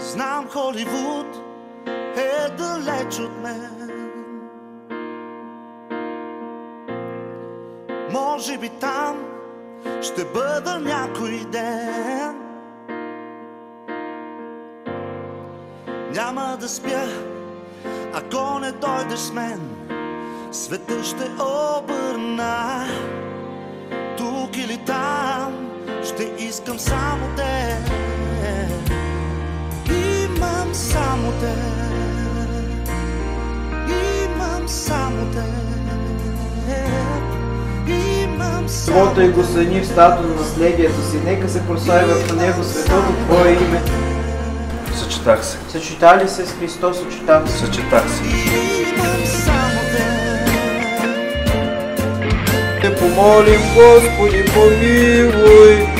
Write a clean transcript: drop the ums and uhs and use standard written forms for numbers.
Знам, Холивуд е далеч от мен. Може би там ще бъда някой ден. Няма да спя, ако не дойдеш с мен. Света ще обърна. Тук или там ще искам само те. Имам само те. Имам само те. Имам само Твоето и го съни в стато на наследието си, нека се прославя в него светото Твое име. Съчетах се. Съчетали се с Христос, съчетах се. Съчетах се. имам само те. Те помолим, Господи, помилуй.